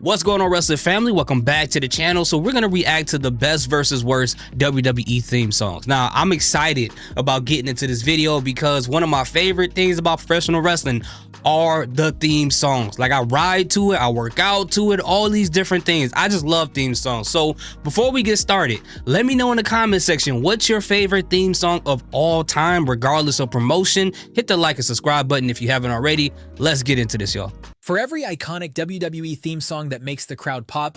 What's going on, wrestling family? Welcome back to the channel. So we're going to react to the best versus worst WWE theme songs. Now, I'm excited about getting into this video because one of my favorite things about professional wrestling are the theme songs. Like, I ride to it, I work out to it, all these different things. I just love theme songs. So before we get started, let me know in the comment section, what's your favorite theme song of all time, regardless of promotion? Hit the like and subscribe button if you haven't already. Let's get into this, y'all. For every iconic WWE theme song that makes the crowd pop,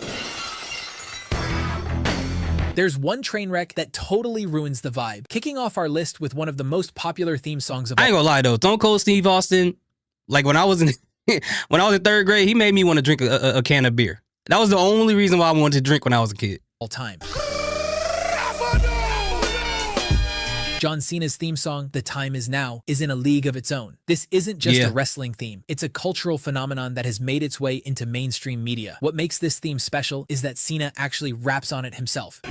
there's one train wreck that totally ruins the vibe. Kicking off our list with one of the most popular theme songs of all. I ain't gonna lie though, Stone Cold Steve Austin, like when I was in when I was in third grade, he made me want to drink a can of beer. That was the only reason why I wanted to drink when I was a kid. All time. John Cena's theme song, The Time Is Now, is in a league of its own. This isn't just a wrestling theme. It's a cultural phenomenon that has made its way into mainstream media. What makes this theme special is that Cena actually raps on it himself.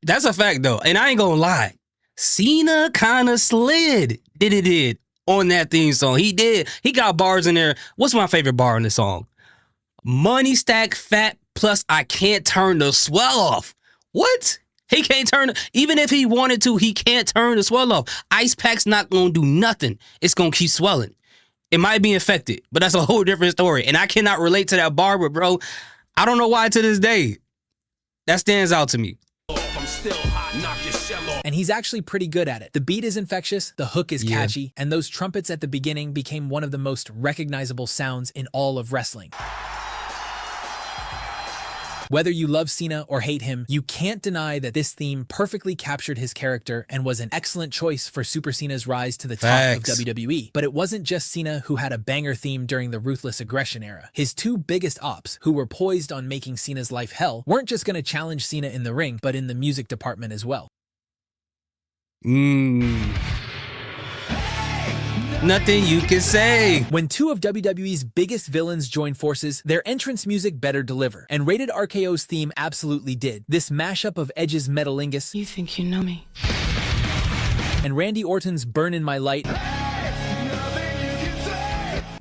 That's a fact though, and I ain't gonna lie. Cena kind of slid, did on that theme song. He did. He got bars in there. What's my favorite bar in the song? Money stack fat plus I can't turn the swell off. What? He can't turn, even if he wanted to, he can't turn the swell off. Ice pack's not gonna do nothing. It's gonna keep swelling. It might be infected, but that's a whole different story. And I cannot relate to that bar, but bro, I don't know why to this day. That stands out to me. And he's actually pretty good at it. The beat is infectious, the hook is catchy, and those trumpets at the beginning became one of the most recognizable sounds in all of wrestling. Whether you love Cena or hate him, you can't deny that this theme perfectly captured his character and was an excellent choice for Super Cena's rise to the top of WWE. But it wasn't just Cena who had a banger theme during the Ruthless Aggression era. His two biggest ops, who were poised on making Cena's life hell, weren't just going to challenge Cena in the ring, but in the music department as well. Nothing you can say. When two of WWE's biggest villains join forces, their entrance music better deliver. And Rated RKO's theme absolutely did. This mashup of Edge's Metalingus, You think you know me, and Randy Orton's Burn in My Light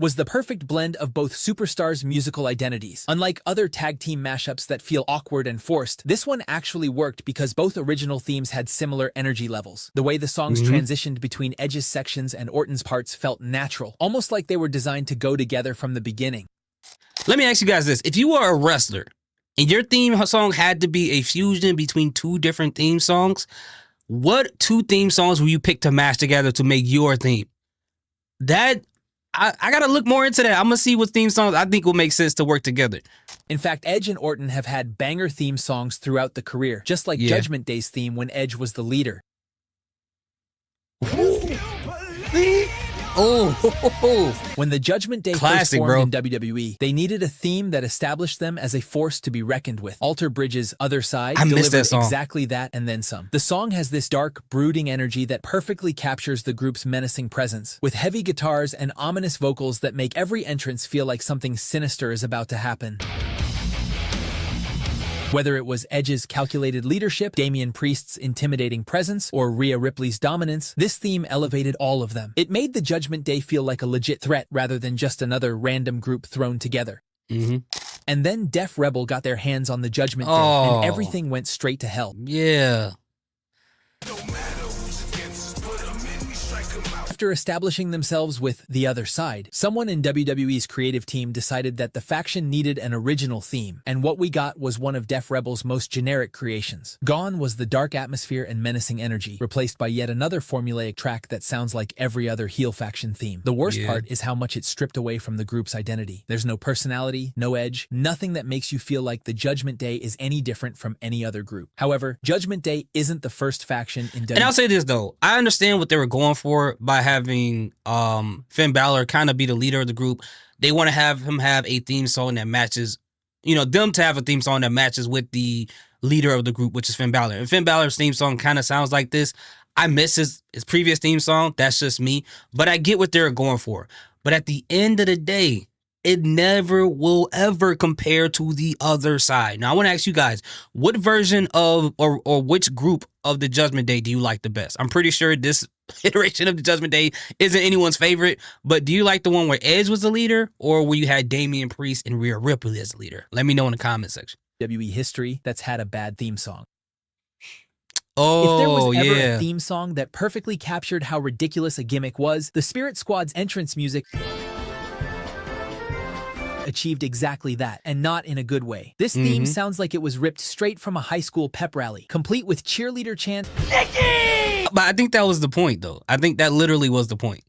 was the perfect blend of both superstars' musical identities. Unlike other tag team mashups that feel awkward and forced, this one actually worked because both original themes had similar energy levels. The way the songs transitioned between Edge's sections and Orton's parts felt natural, almost like they were designed to go together from the beginning. Let me ask you guys this. If you were a wrestler and your theme song had to be a fusion between two different theme songs, what two theme songs will you pick to mash together to make your theme? I gotta look more into that. I'm gonna see what theme songs I think will make sense to work together. In fact, Edge and Orton have had banger theme songs throughout the career, just like Judgment Day's theme when Edge was the leader. When the Judgment Day first formed in WWE, they needed a theme that established them as a force to be reckoned with. Alter Bridge's Other Side delivered exactly that and then some. The song has this dark, brooding energy that perfectly captures the group's menacing presence, with heavy guitars and ominous vocals that make every entrance feel like something sinister is about to happen. Whether it was Edge's calculated leadership, Damian Priest's intimidating presence, or Rhea Ripley's dominance, this theme elevated all of them. It made the Judgment Day feel like a legit threat rather than just another random group thrown together. And then Def Rebel got their hands on the Judgment Day, and everything went straight to hell. After establishing themselves with The Other Side, someone in WWE's creative team decided that the faction needed an original theme, and what we got was one of Def Rebel's most generic creations. Gone was the dark atmosphere and menacing energy, replaced by yet another formulaic track that sounds like every other heel faction theme. The worst part is how much it stripped away from the group's identity. There's no personality, no edge, nothing that makes you feel like the Judgment Day is any different from any other group. However, Judgment Day isn't the first faction in WWE. And I'll say this though, I understand what they were going for by having Finn Balor kind of be the leader of the group. They want to have him have a theme song that matches, them to have a theme song that matches with the leader of the group, which is Finn Balor. And Finn Balor's theme song kind of sounds like this. I miss his previous theme song. That's just me. But I get what they're going for. But at the end of the day, it never will ever compare to The Other Side. Now, I want to ask you guys, what version of or which group of the Judgment Day do you like the best? I'm pretty sure this iteration of the Judgment Day isn't anyone's favorite, but do you like the one where Edge was the leader or where you had Damian Priest and Rhea Ripley as the leader? Let me know in the comment section. WWE history that's had a bad theme song. Oh, if there was ever yeah. a theme song that perfectly captured how ridiculous a gimmick was, the Spirit Squad's entrance music achieved exactly that, and not in a good way. This theme sounds like it was ripped straight from a high school pep rally, complete with cheerleader chant, Nikki! But I think that was the point, though. I think that literally was the point.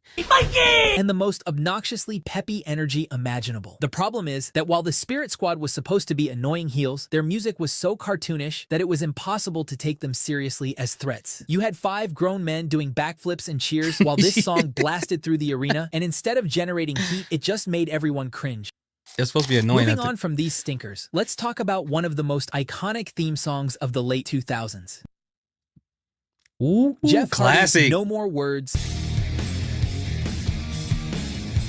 And the most obnoxiously peppy energy imaginable. The problem is that while the Spirit Squad was supposed to be annoying heels, their music was so cartoonish that it was impossible to take them seriously as threats. You had 5 grown men doing backflips and cheers while this song blasted through the arena, and instead of generating heat, it just made everyone cringe. It's supposed to be annoying. Moving on from these stinkers, let's talk about one of the most iconic theme songs of the late 2000s. Ooh, Jeff classic. Hardy's No More Words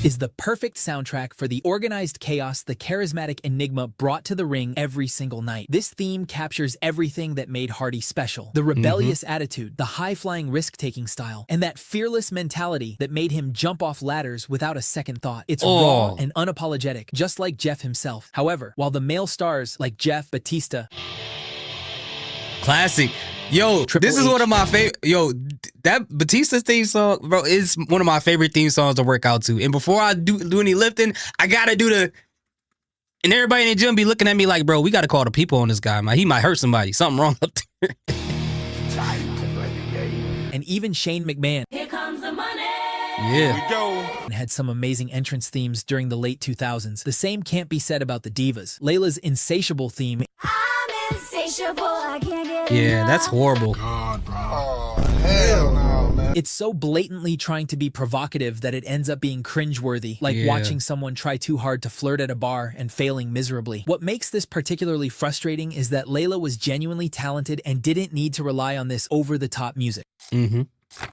is the perfect soundtrack for the organized chaos the charismatic Enigma brought to the ring every single night. This theme captures everything that made Hardy special. The rebellious attitude, the high-flying risk-taking style, and that fearless mentality that made him jump off ladders without a second thought. It's raw and unapologetic, just like Jeff himself. However, while the male stars like Jeff, Batista, classic. Yo, this is one of my favorite. Yo, that Batista theme song, bro, is one of my favorite theme songs to work out to. And before I do any lifting, I gotta do the. And everybody in the gym be looking at me like, bro, we gotta call the people on this guy, man. He might hurt somebody. Something wrong up there. and even Shane McMahon. Here comes the money. Yeah. Here we go. And had some amazing entrance themes during the late 2000s. The same can't be said about the Divas. Layla's insatiable theme. I'm insatiable. I can't get Yeah, that's enough. horrible. God, bro. Oh, hell no, man. It's so blatantly trying to be provocative that it ends up being cringeworthy, like watching someone try too hard to flirt at a bar and failing miserably. What makes this particularly frustrating is that Layla was genuinely talented and didn't need to rely on this over-the-top music.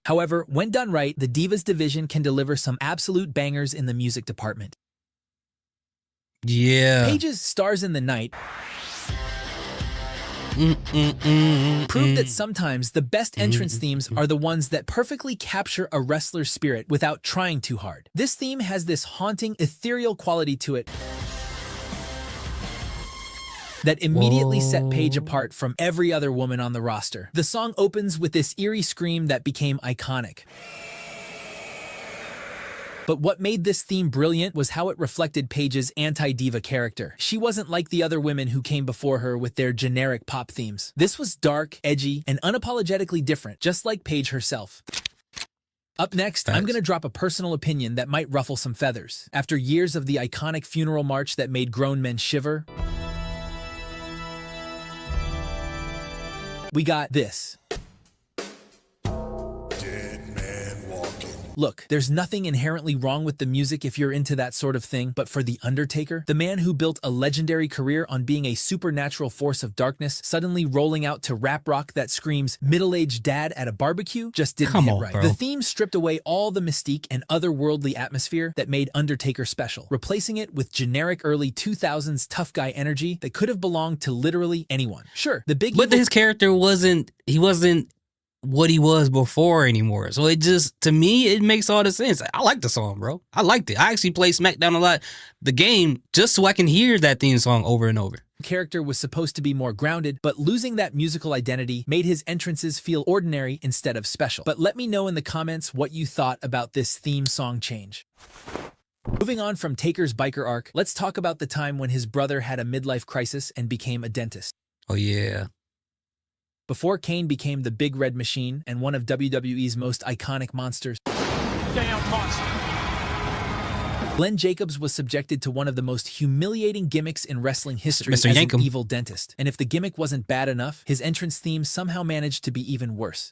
However, when done right, the Divas division can deliver some absolute bangers in the music department. Yeah. Paige's Stars in the Night prove that sometimes the best entrance themes are the ones that perfectly capture a wrestler's spirit without trying too hard. This theme has this haunting, ethereal quality to it that immediately set Paige apart from every other woman on the roster. The song opens with this eerie scream that became iconic. But what made this theme brilliant was how it reflected Paige's anti-diva character. She wasn't like the other women who came before her with their generic pop themes. This was dark, edgy, and unapologetically different, just like Paige herself. Up next, I'm gonna drop a personal opinion that might ruffle some feathers. After years of the iconic funeral march that made grown men shiver, we got this. Look, there's nothing inherently wrong with the music if you're into that sort of thing, but for The Undertaker, the man who built a legendary career on being a supernatural force of darkness, suddenly rolling out to rap rock that screams middle-aged dad at a barbecue just didn't hit right. Bro. The theme stripped away all the mystique and otherworldly atmosphere that made Undertaker special, replacing it with generic early 2000s tough guy energy that could have belonged to literally anyone. Sure, the big But his character wasn't what he was before anymore. So it just, to me, it makes all the sense. I like the song, bro. I liked it. I actually play SmackDown a lot, the game, just so I can hear that theme song over and over. Character was supposed to be more grounded, but losing that musical identity made his entrances feel ordinary instead of special. But let me know in the comments what you thought about this theme song change. Moving on from Taker's biker arc, let's talk about the time when his brother had a midlife crisis and became a dentist. Oh, yeah. Before Kane became the Big Red Machine and one of WWE's most iconic monsters, Damn monster. Glenn Jacobs was subjected to one of the most humiliating gimmicks in wrestling history Mr. as Yankum. an evil dentist. And if the gimmick wasn't bad enough, his entrance theme somehow managed to be even worse.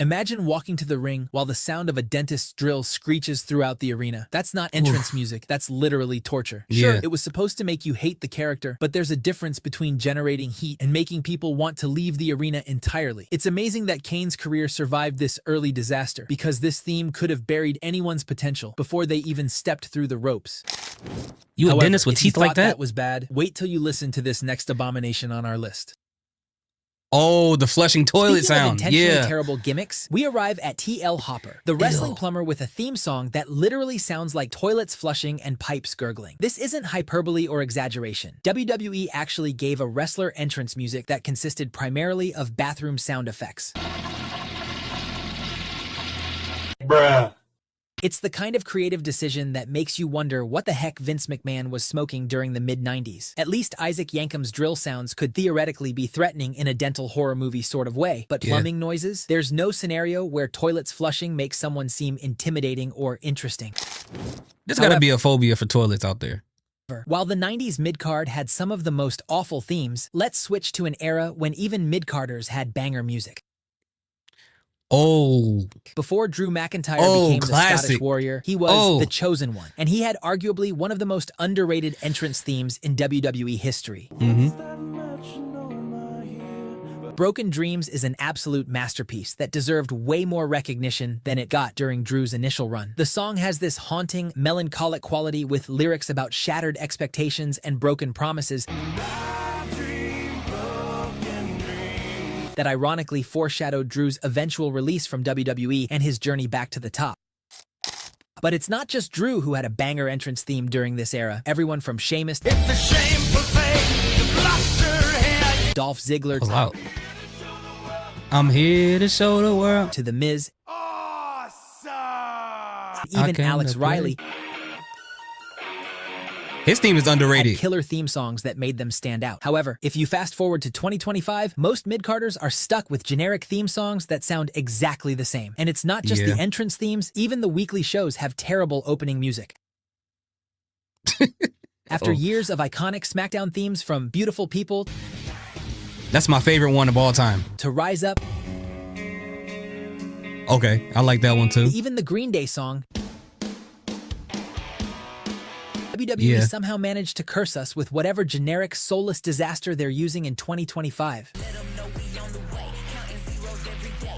Imagine walking to the ring while the sound of a dentist's drill screeches throughout the arena. That's not entrance music, that's literally torture. Sure, Yeah. it was supposed to make you hate the character, but there's a difference between generating heat and making people want to leave the arena entirely. It's amazing that Kane's career survived this early disaster, because this theme could have buried anyone's potential before they even stepped through the ropes. You a However, dentist with if you teeth like thought that? was bad, wait till you listen to this next abomination on our list. Oh, the flushing toilet Speaking of sound. intentionally Yeah. terrible gimmicks, we arrive at TL Hopper, the wrestling plumber with a theme song that literally sounds like toilets flushing and pipes gurgling. This isn't hyperbole or exaggeration. WWE actually gave a wrestler entrance music that consisted primarily of bathroom sound effects. Bruh. It's the kind of creative decision that makes you wonder what the heck Vince McMahon was smoking during the mid-90s. At least Isaac Yankum's drill sounds could theoretically be threatening in a dental horror movie sort of way, but plumbing noises? There's no scenario where toilets flushing makes someone seem intimidating or interesting. There's gotta be a phobia for toilets out there. While the 90s midcard had some of the most awful themes, let's switch to an era when even midcarders had banger music. Oh. Before Drew McIntyre became classic. the Scottish Warrior, he was the Chosen One, and he had arguably one of the most underrated entrance themes in WWE history. Broken Dreams is an absolute masterpiece that deserved way more recognition than it got during Drew's initial run. The song has this haunting, melancholic quality with lyrics about shattered expectations and broken promises that ironically foreshadowed Drew's eventual release from WWE and his journey back to the top. But it's not just Drew who had a banger entrance theme during this era. Everyone from Sheamus, Dolph Ziggler, I'm here to show the world. to The Miz, Awesome. even Alex Riley, His theme is had underrated. killer theme songs that made them stand out. However, if you fast forward to 2025, most midcarders are stuck with generic theme songs that sound exactly the same. And it's not just the entrance themes, even the weekly shows have terrible opening music. After years of iconic SmackDown themes from Beautiful People That's my favorite one of all time. to Rise Up, Okay, I like that one too. even the Green Day song, WWE somehow managed to curse us with whatever generic soulless disaster they're using in 2025.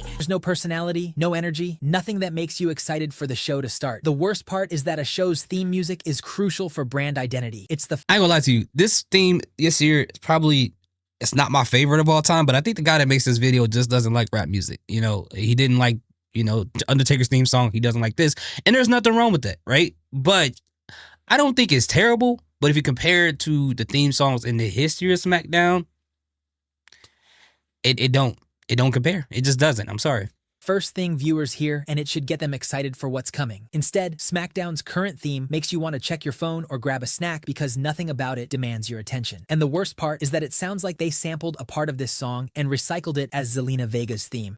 There's no personality, no energy, nothing that makes you excited for the show to start. The worst part is that a show's theme music is crucial for brand identity. It's the I ain't gonna lie to you. This theme this year is probably, it's not my favorite of all time, but I think the guy that makes this video just doesn't like rap music. You know, he didn't like, you know, Undertaker's theme song. He doesn't like this. And there's nothing wrong with that, right? But I don't think it's terrible. But if you compare it to the theme songs in the history of SmackDown, it don't compare. It just doesn't. I'm sorry. first thing viewers hear, and it should get them excited for what's coming. Instead, SmackDown's current theme makes you want to check your phone or grab a snack because nothing about it demands your attention. And the worst part is that it sounds like they sampled a part of this song and recycled it as Zelina Vega's theme.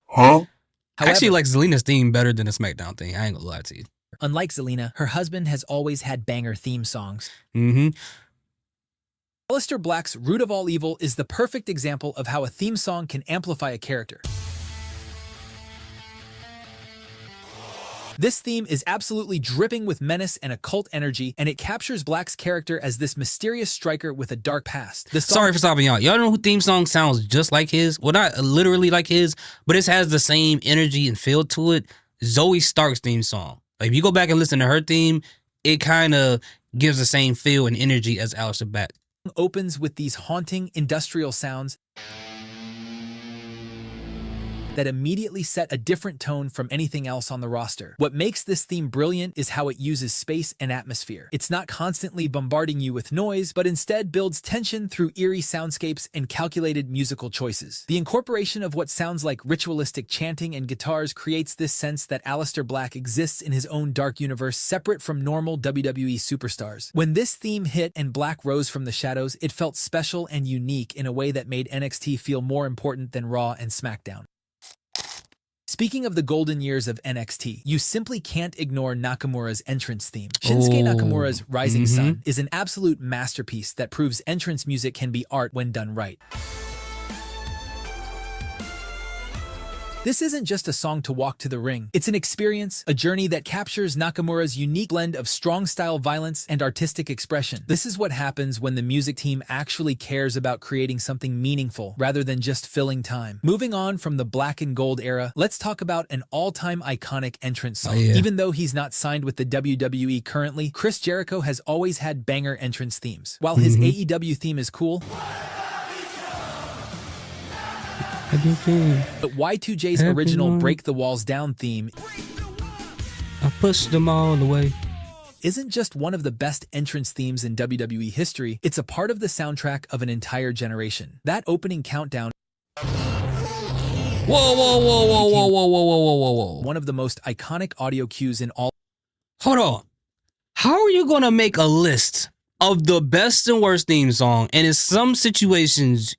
Huh? I actually like Zelina's theme better than the SmackDown thing. I ain't gonna lie to you. Unlike Zelina, her husband has always had banger theme songs. Aleister Black's Root of All Evil is the perfect example of how a theme song can amplify a character. This theme is absolutely dripping with menace and occult energy, and it captures Black's character as this mysterious striker with a dark past. Sorry for stopping y'all. Y'all know who theme song sounds just like his? Well, not literally like his, but it has the same energy and feel to it. Zoe Stark's theme song. Like, if you go back and listen to her theme, it kind of gives the same feel and energy as Aleister Black. Opens with these haunting industrial sounds that immediately set a different tone from anything else on the roster. What makes this theme brilliant is how it uses space and atmosphere. It's not constantly bombarding you with noise, but instead builds tension through eerie soundscapes and calculated musical choices. The incorporation of what sounds like ritualistic chanting and guitars creates this sense that Aleister Black exists in his own dark universe separate from normal WWE superstars. When this theme hit and Black rose from the shadows, it felt special and unique in a way that made NXT feel more important than Raw and SmackDown. Speaking of the golden years of NXT, you simply can't ignore Nakamura's entrance theme. Shinsuke Nakamura's Rising Sun is an absolute masterpiece that proves entrance music can be art when done right. This isn't just a song to walk to the ring. It's an experience, a journey that captures Nakamura's unique blend of strong style violence and artistic expression. This is what happens when the music team actually cares about creating something meaningful rather than just filling time. Moving on from the black and gold era, let's talk about an all-time iconic entrance song. Even though he's not signed with the WWE currently, Chris Jericho has always had banger entrance themes. While his AEW theme is cool, but Y2J's original Break the Walls Down theme I pushed them all the way. isn't just one of the best entrance themes in WWE history, it's a part of the soundtrack of an entire generation. That opening countdown, Whoa. one of the most iconic audio cues in all. Hold on. How are you gonna make a list of the best and worst theme song, and in some situations,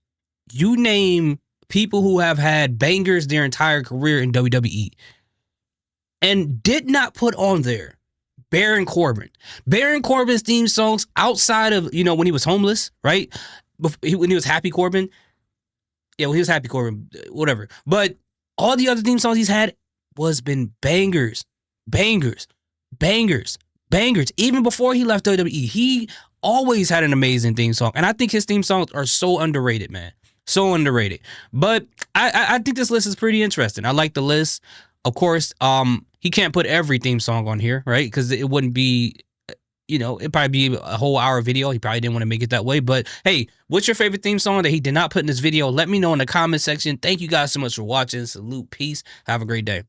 you name people who have had bangers their entire career in WWE, and did not put on there Baron Corbin? Baron Corbin's theme songs, outside of, you know, when he was homeless, right? When he was Happy Corbin. Yeah, when he was Happy Corbin, whatever. But all the other theme songs he's had been bangers. Even before he left WWE, he always had an amazing theme song. And I think his theme songs are so underrated, man. So underrated. But I think this list is pretty interesting. I like the list. Of course, he can't put every theme song on here, right? Because it wouldn't be, you know, it'd probably be a whole hour video. He probably didn't want to make it that way. But hey, what's your favorite theme song that he did not put in this video? Let me know in the comment section. Thank you guys so much for watching. Salute, peace. Have a great day.